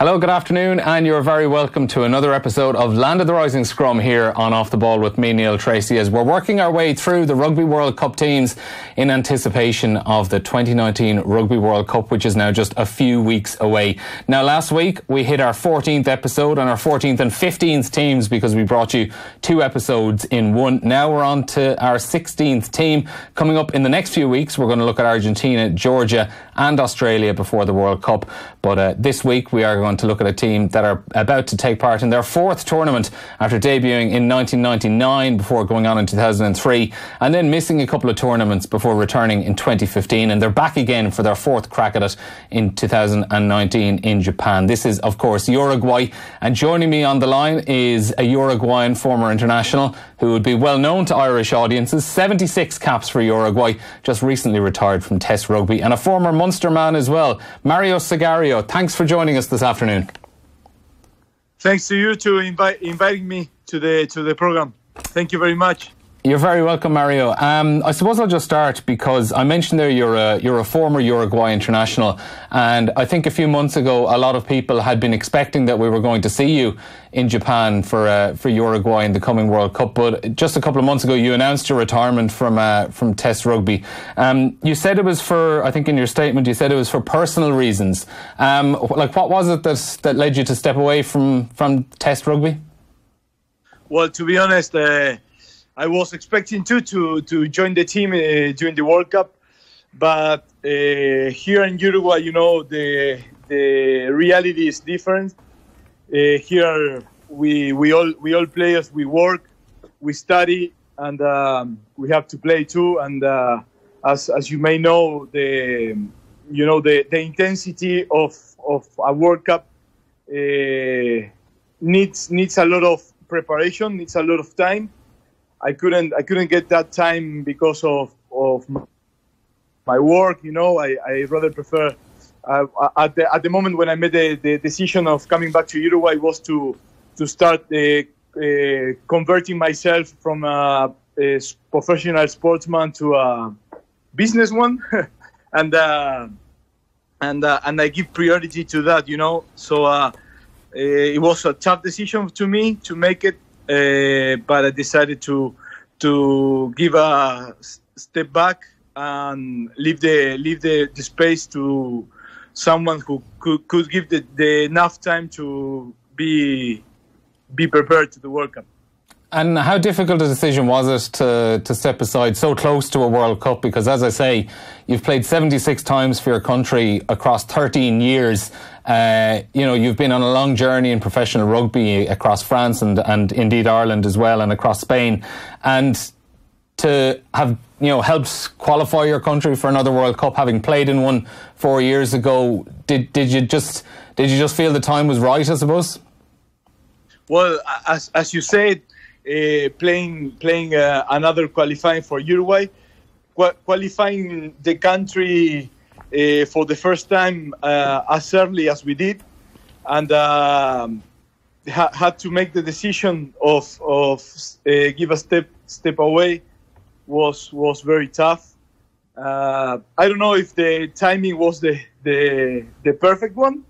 Hello, good afternoon, and you're very welcome to another episode of Land of the Rising Scrum here on Off the Ball with me, Neil Treacy, as we're working our way through the Rugby World Cup teams in anticipation of the 2019 Rugby World Cup, which is now just a few weeks away. Now, last week we hit our 14th episode on our 14th and 15th teams because we brought you two episodes in one. Now we're on to our 16th team. Coming up in the next few weeks, we're going to look at Argentina, Georgia and Australia before the World Cup. But this week we are going to look at a team that are about to take part in their fourth tournament after debuting in 1999 before going on in 2003 and then missing a couple of tournaments before returning in 2015, and they're back again for their fourth crack at it in 2019 in Japan. This is, of course, Uruguay, and joining me on the line is a Uruguayan former international who would be well known to Irish audiences, 76 caps for Uruguay, just recently retired from Test Rugby, and a former Munster man as well, Mario Sagario. Thanks for joining us this afternoon. Thanks to you to inviting me to the program. Thank you very much. You're very welcome, Mario. I suppose I'll just start because I mentioned there you're a former Uruguay international, and I think a few months ago a lot of people had been expecting that we were going to see you in Japan for Uruguay in the coming World Cup. But just a couple of months ago, you announced your retirement from Test Rugby. You said it was for, I think in your statement, you said it was for personal reasons. What was it that led you to step away from Test Rugby? Well, to be honest, I was expecting to join the team during the World Cup, but here in Uruguay, you know, the reality is different. Here we all players, we work, we study, and we have to play too. And as you may know, the intensity of a World Cup needs a lot of preparation, needs a lot of time. I couldn't get that time because of my work. You know, I rather prefer at the moment when I made the decision of coming back to Uruguay was to start converting myself from a professional sportsman to a business one, and I give priority to that. You know, so it was a tough decision to me to make it. But I decided to give a step back and leave the space to someone who could give the enough time to be prepared to the World Cup. And how difficult a decision was it to step aside so close to a World Cup? Because, as I say, you've played 76 times for your country across 13 years. You've been on a long journey in professional rugby across France and indeed Ireland as well, and across Spain. And to have helped qualify your country for another World Cup, having played in one 4 years ago, did you just feel the time was right, I suppose? Well, as you said, playing another qualifying for Uruguay, qualifying the country for the first time as early as we did, and had to make the decision of give a step away was very tough. I don't know if the timing was the perfect one,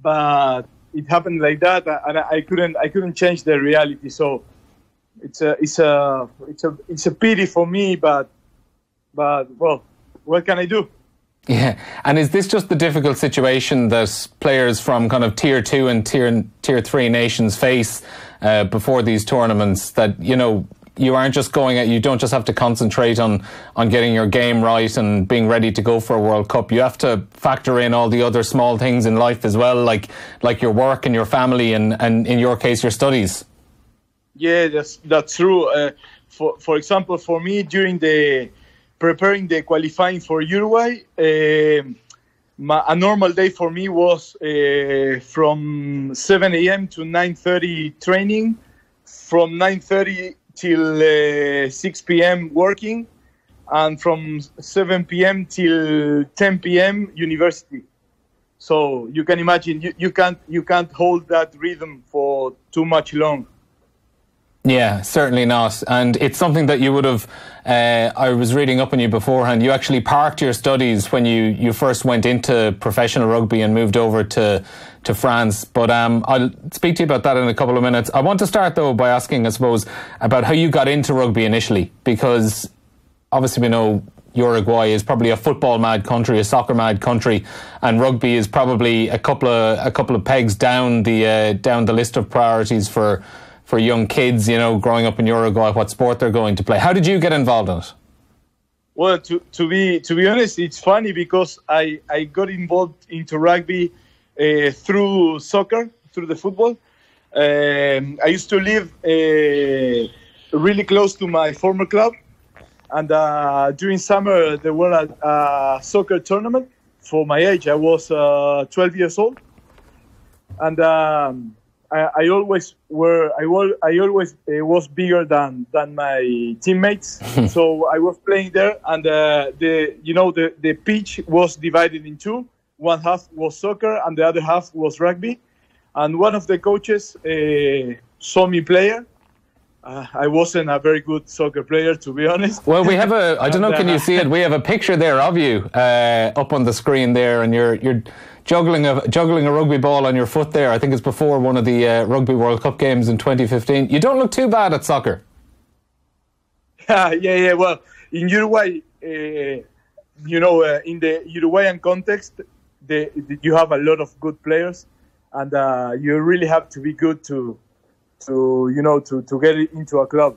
but it happened like that, and I couldn't change the reality. So it's a pity for me, but well, what can I do? Yeah, and is this just the difficult situation that players from kind of tier 2 and tier 3 nations face before these tournaments, that you aren't just going at, you don't just have to concentrate on getting your game right and being ready to go for a World Cup. You have to factor in all the other small things in life as well, like your work and your family and in your case, your studies. Yeah, that's true. For example, for me, during preparing the qualifying for Uruguay, a normal day for me was from 7 a.m. to 9:30 training, from 9:30 till 6 p.m. working, and from 7 p.m. till 10 p.m. university. So you can imagine you can't hold that rhythm for too much long. Yeah, certainly not. And it's something that you would have, I was reading up on you beforehand, you actually parked your studies when you first went into professional rugby and moved over to France. But I'll speak to you about that in a couple of minutes. I want to start, though, by asking, I suppose, about how you got into rugby initially, because obviously we know Uruguay is probably a football-mad country, a soccer-mad country, and rugby is probably a couple of pegs down the list of priorities for young kids, you know, growing up in Uruguay, what sport they're going to play. How did you get involved in it? Well, to be honest, it's funny because I got involved into rugby through soccer, through the football. I used to live really close to my former club, and during summer there were a soccer tournament for my age. I was 12 years old, and I always was bigger than my teammates, so I was playing there, and the pitch was divided in two. One half was soccer, and the other half was rugby. And one of the coaches saw me player. I wasn't a very good soccer player, to be honest. Well, we have I don't know, can you see it? We have a picture there of you up on the screen there, and you're juggling a rugby ball on your foot there. I think it's before one of the Rugby World Cup games in 2015. You don't look too bad at soccer. Yeah. Well, in Uruguay, in the Uruguayan context, you have a lot of good players, and you really have to be good to get into a club.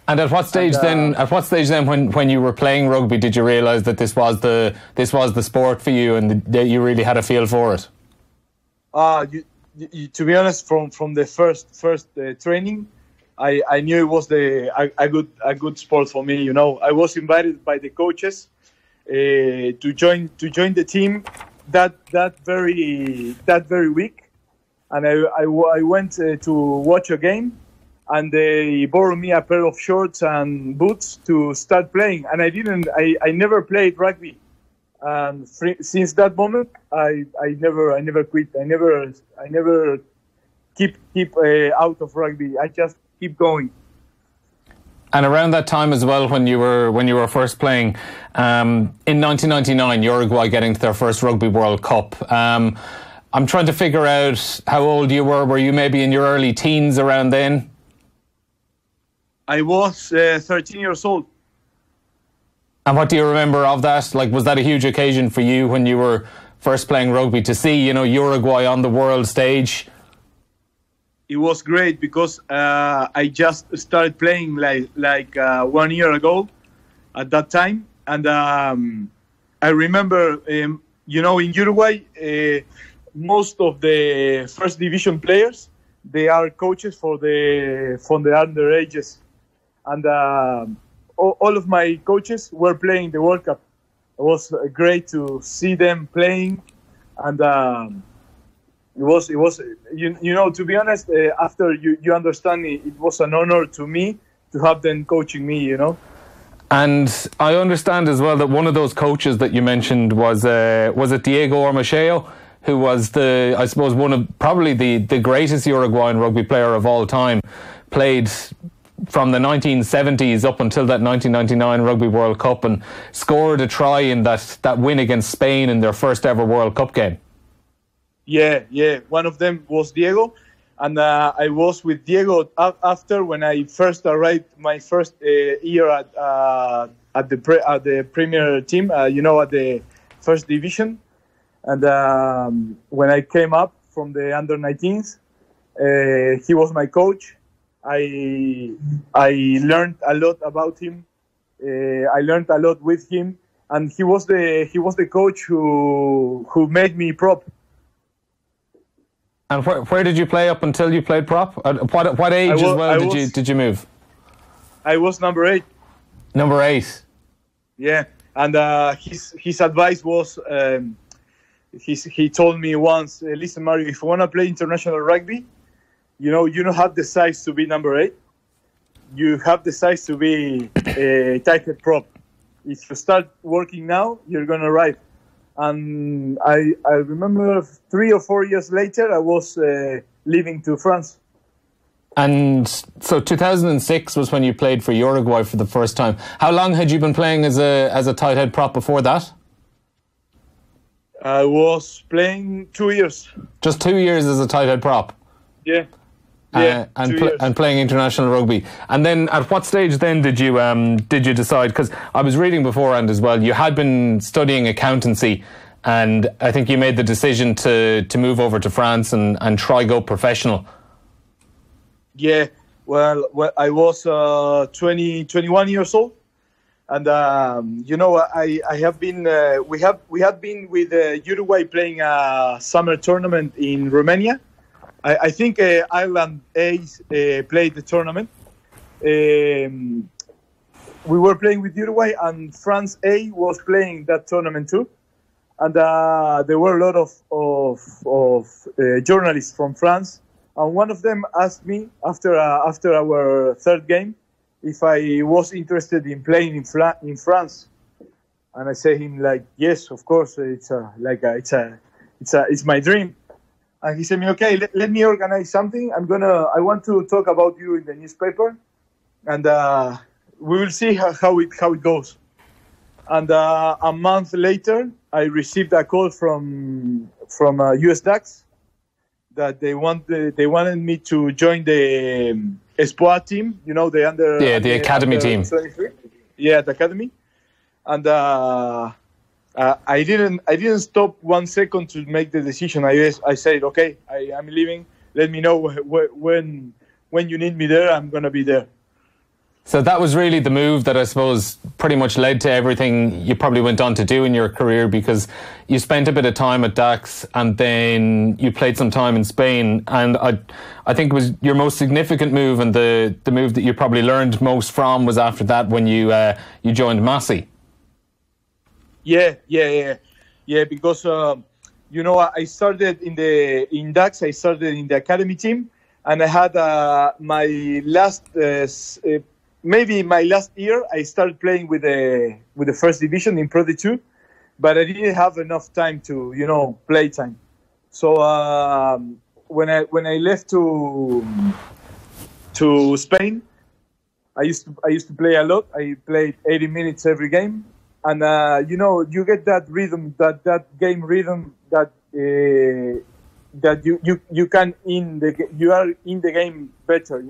And at what stage then? When you were playing rugby, did you realise that this was the sport for you, and that you really had a feel for it? To be honest, from the first training, I knew it was a good sport for me. You know, I was invited by the coaches to join the team that very week, and I went to watch a game. And they borrowed me a pair of shorts and boots to start playing. And I never played rugby. And since that moment, I never quit. I never keep out of rugby. I just keep going. And around that time as well, when you were first playing, in 1999, Uruguay getting to their first Rugby World Cup. I'm trying to figure out how old you were. Were you maybe in your early teens around then? I was 13 years old. And what do you remember of that? Like, was that a huge occasion for you when you were first playing rugby to see, Uruguay on the world stage? It was great because I just started playing like 1 year ago at that time. And I remember, in Uruguay, most of the first division players, they are coaches for the underages. And all of my coaches were playing the World Cup. It was great to see them playing, and it was to be honest, after you understand it was an honor to me to have them coaching me. And I understand as well that one of those coaches that you mentioned was it Diego Ormacheo, who was I suppose one of probably the greatest Uruguayan rugby player of all time, played from the 1970s up until that 1999 Rugby World Cup and scored a try in that win against Spain in their first ever World Cup game. Yeah. One of them was Diego, and I was with Diego after when I first arrived my first year at the Premier team, at the first division. And when I came up from the under-19s, he was my coach. I learned a lot about him. I learned a lot with him, and he was the coach who made me prop. And where did you play up until you played prop? What age did you move? I was number 8. Number 8. Yeah, and his advice was. He told me once, listen, Mario, if you want to play international rugby, you don't have the size to be number 8. You have the size to be a tight prop. If you start working now, you're going to arrive. And I remember 3 or 4 years later, I was leaving to France. And so 2006 was when you played for Uruguay for the first time. How long had you been playing as a tight head prop before that? I was playing 2 years. Just 2 years as a tight head prop? Yeah. And playing international rugby. And then at what stage then did you decide, because I was reading beforehand as well, you had been studying accountancy, and I think you made the decision to move over to France and try go professional. Yeah, well I was 21 years old, and I have been we have been with Uruguay playing a summer tournament in Romania. I think Ireland A's played the tournament. We were playing with Uruguay, and France A was playing that tournament too. And there were a lot of journalists from France. And one of them asked me after our third game if I was interested in playing in France. And I said him like, yes, of course, it's my dream. And he said me, okay, let me organize something. I want to talk about you in the newspaper, and we will see how it goes. And a month later, I received a call from US Ducks that they wanted me to join the Espoir team. You know, the academy team. 23. Yeah, the academy. And I didn't stop 1 second to make the decision. I said, okay, I'm leaving. Let me know when you need me there. I'm gonna be there. So that was really the move that I suppose pretty much led to everything you probably went on to do in your career, because you spent a bit of time at Dax and then you played some time in Spain, and I think it was your most significant move, and the move that you probably learned most from was after that when you joined Massey. Yeah. Because I started in Dax. I started in the academy team, and I had my last. Maybe my last year, I started playing with the first division in Pro D2, but I didn't have enough time to play time. So when I left to Spain, I used to play a lot. I played 80 minutes every game, and you get that rhythm, that game rhythm that you are in the game better,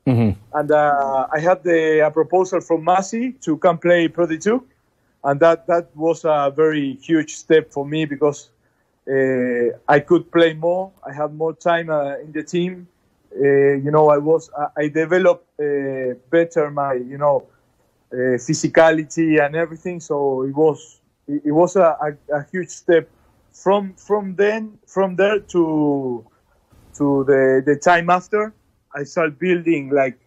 Mm-hmm. And I had a proposal from Massey to come play Pro D2, and that was a very huge step for me, because I could play more. I had more time in the team. I developed better my physicality and everything. So it was a huge step from there to the time after. I started building like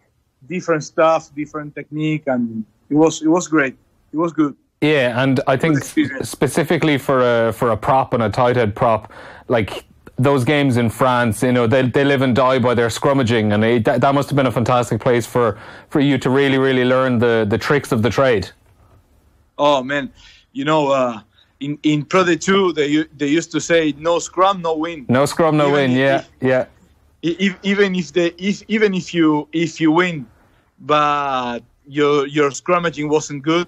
different stuff, different technique, and it was great. It was good. Yeah, and I think specifically for a prop and a tight head prop, like those games in France, they live and die by their scrummaging, and that must have been a fantastic place for you to really, really learn the tricks of the trade. Oh man, in Pro D2 they used to say no scrum, no win. No scrum, no win. Yeah. Even if you win, but your scrummaging wasn't good,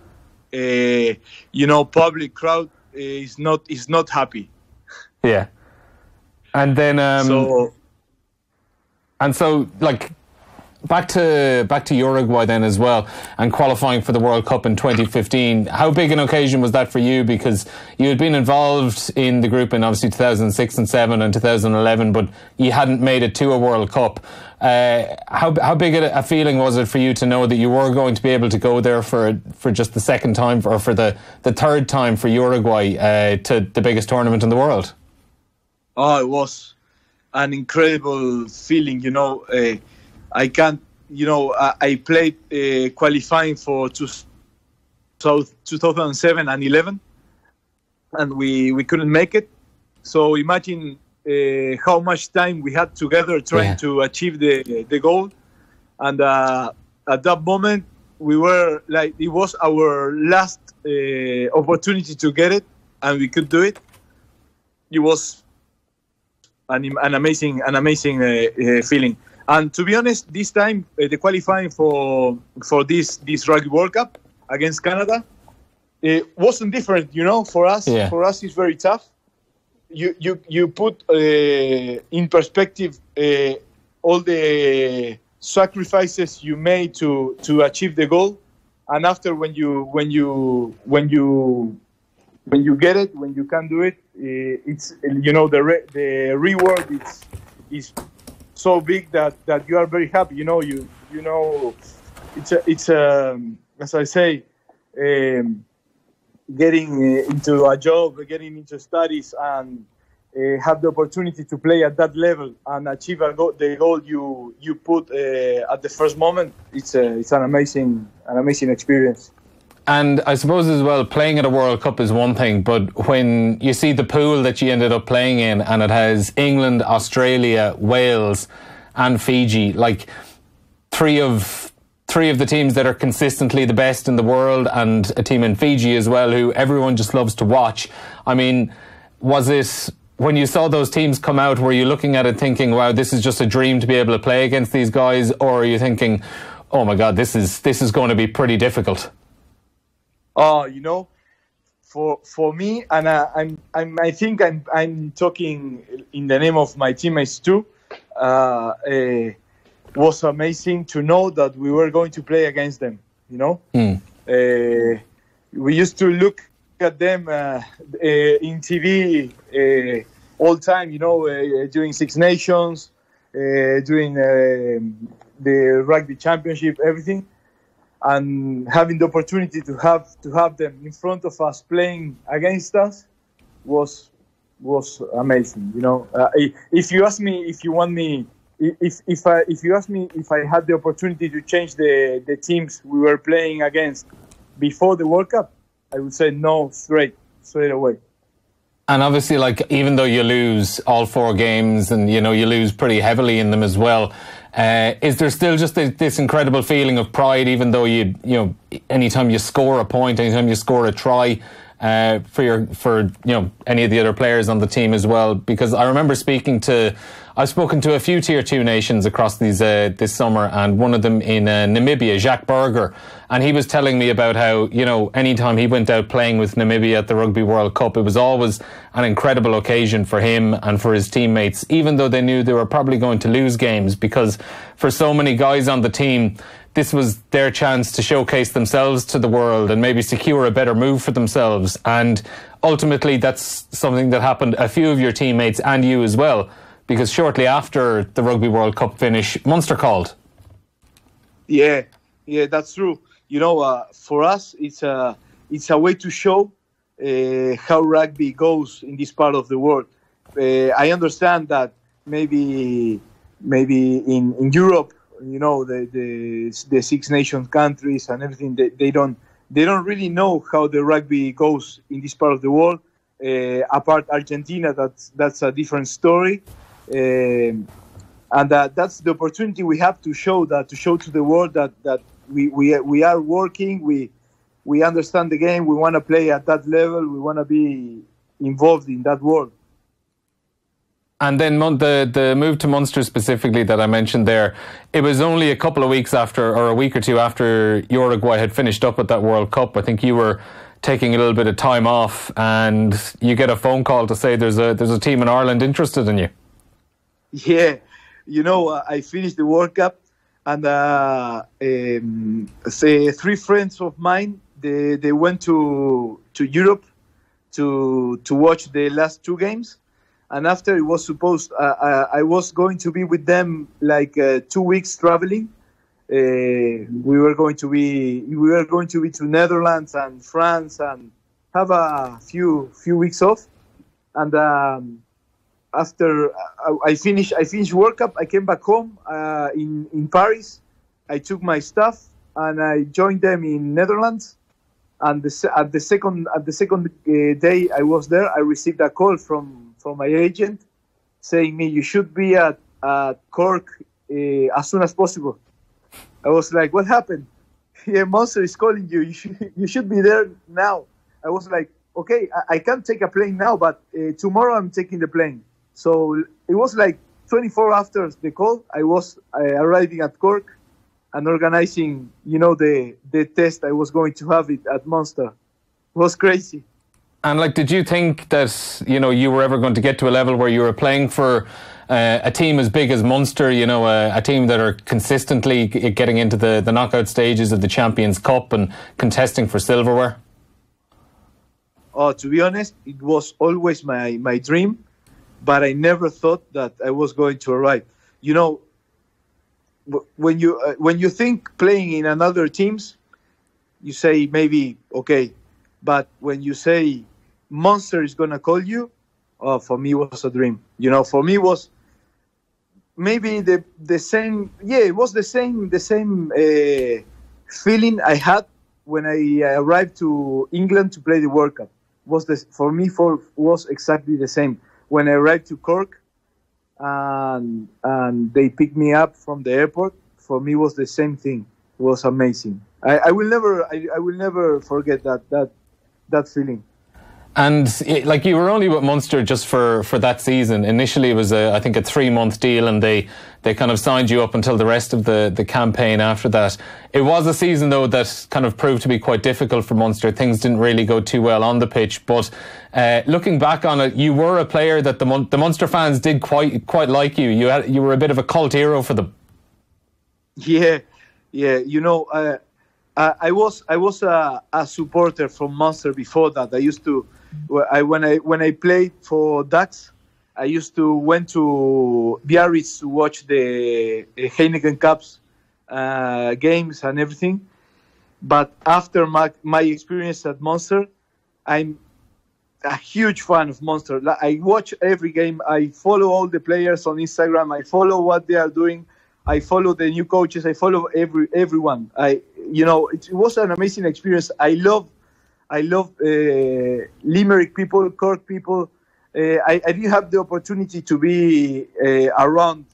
public crowd is not happy. Yeah, and then so like back to Uruguay then as well, and qualifying for the World Cup in 2015. How big an occasion was that for you? Because you had been involved in the group in obviously 2006 and 7 and 2011, but you hadn't made it to a World Cup. How big a feeling was it for you to know that you were going to be able to go there for just the second time, or for the third time for Uruguay to the biggest tournament in the world? Oh, it was an incredible feeling. I can't, I played qualifying for 2007 and 11, and we couldn't make it. So imagine how much time we had together trying to achieve the goal. And at that moment, we were like, it was our last opportunity to get it, and we could do it. It was an amazing feeling. And to be honest, this time the qualifying for this Rugby World Cup against Canada, it wasn't different. For us, it's very tough. You put in perspective all the sacrifices you made to achieve the goal, and after when you get it, when you can do it, it's the reward is so big that you are very happy. It's as I say, getting into a job, getting into studies, and have the opportunity to play at that level and achieve the goal you put at the first moment. It's an amazing experience. And I suppose as well, playing at a World Cup is one thing, but when you see the pool that you ended up playing in, and it has England, Australia, Wales, and Fiji, like three of the teams that are consistently the best in the world, and a team in Fiji as well who everyone just loves to watch. I mean, was it, when you saw those teams come out, were you looking at it thinking, wow, this is just a dream to be able to play against these guys, or are you thinking, oh my God, this is going to be pretty difficult? For me, and I think I'm talking in the name of my teammates too. Was amazing to know that we were going to play against them. We used to look at them in TV all the time. During Six Nations, during the Rugby Championship, everything. And having the opportunity to have them in front of us playing against us was amazing. If you ask me, if you ask me if I had the opportunity to change the teams we were playing against before the World Cup, I would say no, straight away. And obviously, like, even though you lose all 4 games and you lose pretty heavily in them as well, is there still just this incredible feeling of pride, even though anytime you score a point, anytime you score a try, for any of the other players on the team as well? Because I remember I've spoken to a few Tier 2 nations across these this summer, and one of them in Namibia, Jacques Berger, and he was telling me about how, anytime he went out playing with Namibia at the Rugby World Cup, it was always an incredible occasion for him and for his teammates, even though they knew they were probably going to lose games, because for so many guys on the team, this was their chance to showcase themselves to the world and maybe secure a better move for themselves. And ultimately, that's something that happened a few of your teammates and you as well, because shortly after the Rugby World Cup finish, Munster called. Yeah, that's true. For us, it's a way to show how rugby goes in this part of the world. I understand that maybe in Europe, the Six Nations countries and everything, they don't really know how the rugby goes in this part of the world. Apart Argentina, that's a different story. And that's the opportunity we have to show to the world that we are working, we understand the game, we want to play at that level, we want to be involved in that world. And then the move to Munster specifically that I mentioned there, it was only a couple of weeks after, or a week or two after Uruguay had finished up at that World Cup. I think you were taking a little bit of time off, and you get a phone call to say there's a team in Ireland interested in you. Yeah, I finished the World Cup, and say 3 friends of mine, they went to Europe to watch the last 2 games. And after it was supposed, I was going to be with them like 2 weeks traveling. We were going to be to Netherlands and France and have a few weeks off. And after I finished World Cup, I came back home in Paris. I took my stuff and I joined them in Netherlands. And at the second day I was there, I received a call from my agent saying me, you should be at Cork as soon as possible. I was like, what happened? Yeah, Munster is calling you. You should be there now. I was like, okay, I can't take a plane now, but tomorrow I'm taking the plane. So it was like 24 after the call, I was arriving at Cork and organizing, the test I was going to have it at Munster. It was crazy. And did you think that, you were ever going to get to a level where you were playing for a team as big as Munster, a team that are consistently getting into the knockout stages of the Champions Cup and contesting for silverware? Oh, to be honest, it was always my dream, but I never thought that I was going to arrive. When you think playing in another teams, you say maybe okay, but when you say Munster is gonna call you, for me it was a dream. For me it was maybe the same. Yeah, it was the same feeling I had when I arrived to England to play the World Cup. For me was exactly the same. When I arrived to Cork and they picked me up from the airport, for me was the same thing. It was amazing. I will never forget that feeling. And you were only with Munster just for that season. Initially, it was I think a 3-month deal, and they kind of signed you up until the rest of the campaign after that. It was a season though that kind of proved to be quite difficult for Munster. Things didn't really go too well on the pitch. But looking back on it, you were a player that the Munster fans did quite like you. You were a bit of a cult hero for them. Yeah. I was a supporter from Munster before that. I used to. When I played for Ducks, I used to went to Biarritz to watch the Heineken Cups games and everything. But after my experience at Munster, I'm a huge fan of Munster. I watch every game. I follow all the players on Instagram. I follow what they are doing. I follow the new coaches. I follow everyone. It was an amazing experience. I love Limerick people, Cork people. I didn't have the opportunity to be around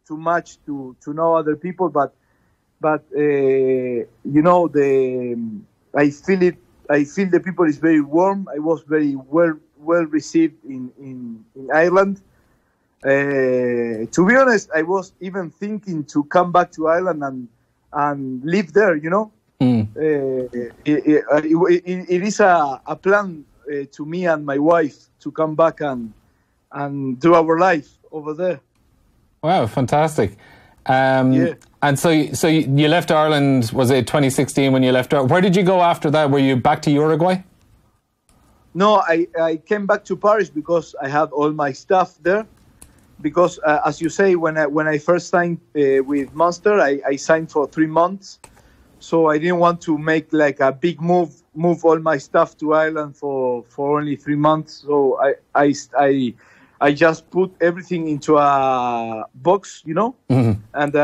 too much to know other people, but I feel it. I feel the people is very warm. I was very well received in Ireland. To be honest, I was even thinking to come back to Ireland and live there. It is a plan to me and my wife to come back and do our life over there. Wow, fantastic. Yeah. And so you left Ireland, was it 2016 when you left? Where did you go after that? Were you back to Uruguay? No, I came back to Paris because I had all my stuff there. Because as you say, when I first signed with Munster, I signed for 3 months. So I didn't want to make a big move all my stuff to Ireland for only 3 months. So I just put everything into a box, Mm-hmm. And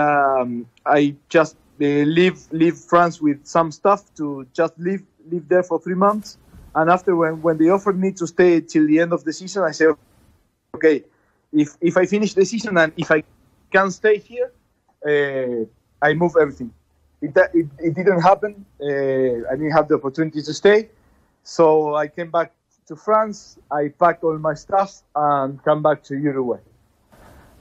I just leave France with some stuff to just live there for 3 months. And after when they offered me to stay till the end of the season, I said, okay, if I finish the season and if I can stay here, I move everything. It didn't happen. I didn't have the opportunity to stay. So I came back to France. I packed all my stuff and come back to Uruguay.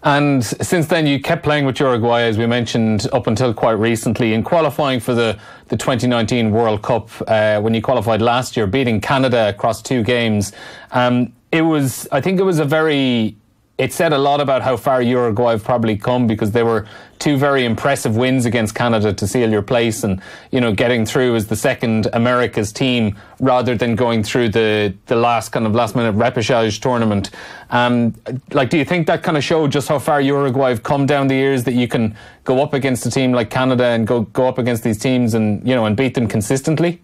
And since then, you kept playing with Uruguay, as we mentioned, up until quite recently. In qualifying for the 2019 World Cup, when you qualified last year, beating Canada across 2 games, it said a lot about how far Uruguay have probably come, because they were 2 very impressive wins against Canada to seal your place and, getting through as the second America's team rather than going through the last minute repechage tournament. Do you think that kind of showed just how far Uruguay have come down the years, that you can go up against a team like Canada and go up against these teams and, and beat them consistently?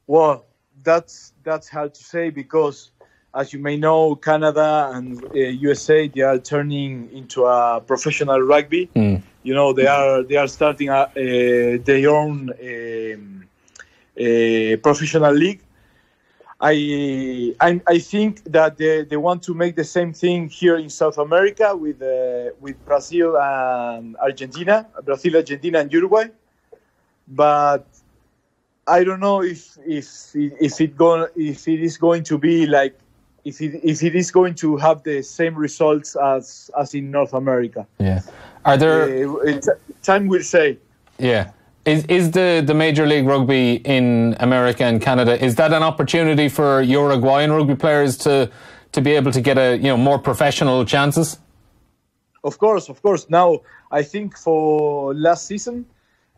Well, that's hard to say, because as you may know, Canada and USA, they are turning into a professional rugby. Mm. They are starting their own professional league. I think that they want to make the same thing here in South America with Brazil and Argentina, and Uruguay. But I don't know if it is going to be like if it is going to have the same results as in North America. Yeah. Are there? Time will say. Yeah. Is the Major League Rugby in America and Canada, is that an opportunity for Uruguayan rugby players to be able to get more professional chances? Of course. Now, I think for last season,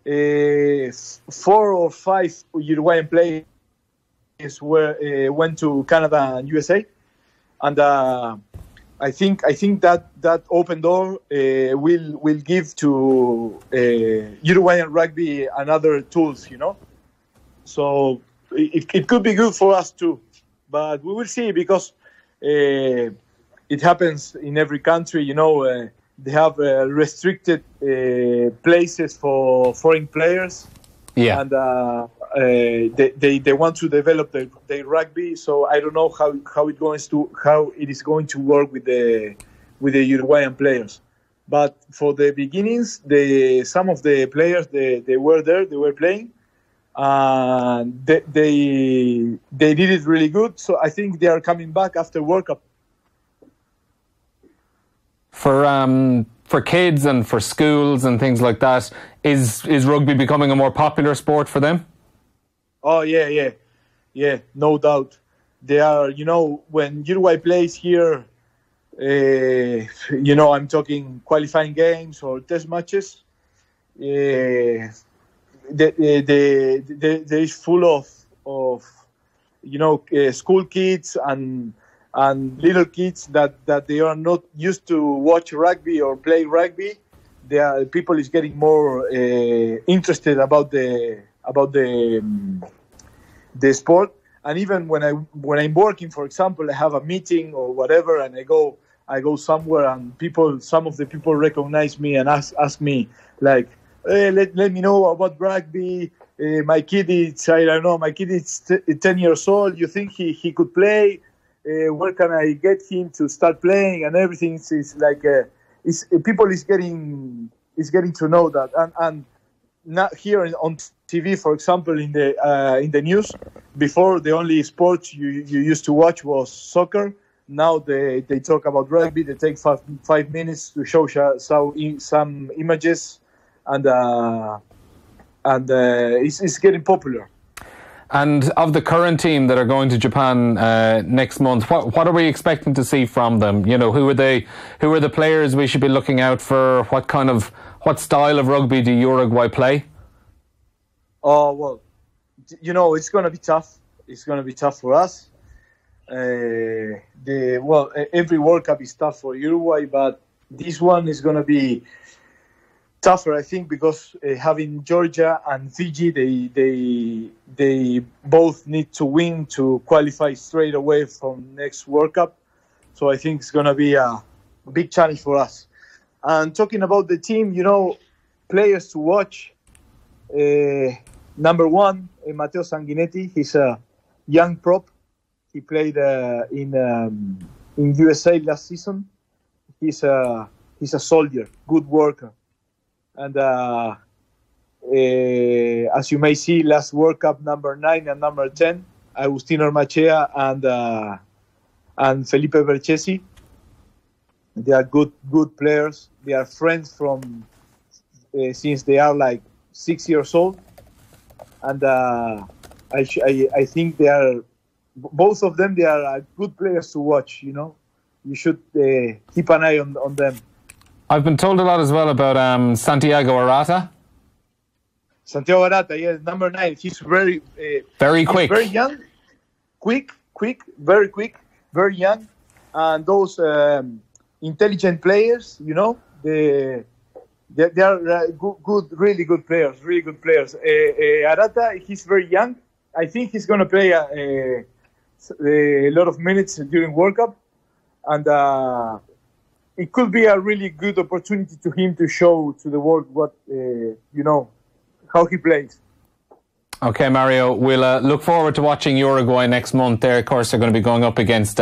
4 or 5 Uruguayan players went to Canada and USA, and I think that open door will give to Uruguayan rugby another tools, So it could be good for us too, but we will see, because it happens in every country. They have restricted places for foreign players. Yeah, and they want to develop their rugby. So I don't know how it is going to work with the Uruguayan players. But for the beginnings, some of the players they were there, they were playing, and they did it really good. So I think they are coming back after World Cup. For kids and for schools and things like that, is rugby becoming a more popular sport for them? Oh yeah, no doubt. They are, when Uruguay plays here, I'm talking qualifying games or test matches. There is full of school kids and little kids that they are not used to watch rugby or play rugby. People is getting more interested about the sport. And even when I'm working, for example, I have a meeting or whatever, and I go somewhere, and some of the people recognize me and ask me like, hey, let me know about rugby. My kid is 10 years old. You think he could play? Where can I get him to start playing? And everything is like people is getting to know that, and not here on TV, for example, in the news. Before, the only sport you used to watch was soccer. Now they talk about rugby. They take 5 minutes to show some images, and it's getting popular. And of the current team that are going to Japan next month, what are we expecting to see from them? Who are they? Who are the players we should be looking out for? What style of rugby do Uruguay play? Oh well, it's going to be tough. It's going to be tough for us. Every World Cup is tough for Uruguay, but this one is going to be tougher, I think, because having Georgia and Fiji, they both need to win to qualify straight away from next World Cup. So I think it's going to be a big challenge for us. And talking about the team, players to watch. Number 1, Matteo Sanguinetti. He's a young prop. He played in USA last season. He's a soldier, good worker. And as you may see, last World Cup, number 9 and number 10, Agustino Armachea and Felipe Berchesi. They are good players. They are friends from since they are like 6 years old. And I think they are, both of them, they are good players to watch. You should keep an eye on them. I've been told a lot as well about Santiago Errata. Santiago Errata, yes, number 9. He's very quick, very young, quick, very quick, very young, and those intelligent players, they are good, really good players. Errata, he's very young. I think he's going to play a lot of minutes during World Cup, and it could be a really good opportunity to him to show to the world what how he plays. Okay, Mario, we'll look forward to watching Uruguay next month. There, of course, they're going to be going up against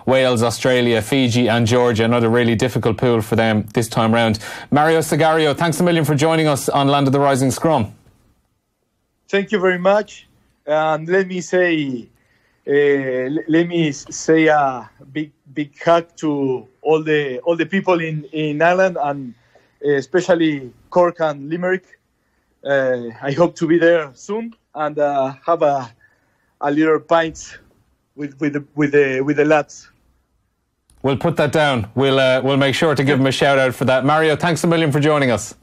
Wales, Australia, Fiji and Georgia. Another really difficult pool for them this time round. Mario Sagario, thanks a million for joining us on Land of the Rising Scrum. Thank you very much. And let me say, let me say a big hug to all the people in Ireland, and especially Cork and Limerick. I hope to be there soon and have a little pint with the lads. We'll put that down. We'll make sure to give him a shout out for that. Mario, thanks a million for joining us.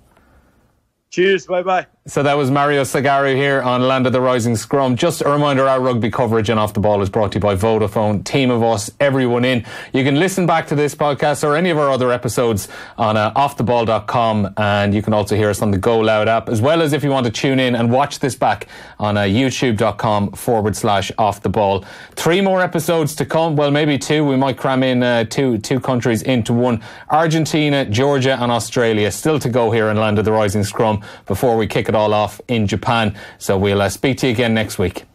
Cheers, bye-bye. So that was Mario Sagario here on Land of the Rising Scrum. Just a reminder, our rugby coverage and Off the Ball is brought to you by Vodafone. Team of us, everyone in. You can listen back to this podcast or any of our other episodes on offtheball.com, and you can also hear us on the Go Loud app, as well as if you want to tune in and watch this back on youtube.com/Off the Ball. 3 more episodes to come. Well, maybe 2. We might cram in two countries into one. Argentina, Georgia and Australia still to go here in Land of the Rising Scrum before we kick it all off in Japan. So we'll speak to you again next week.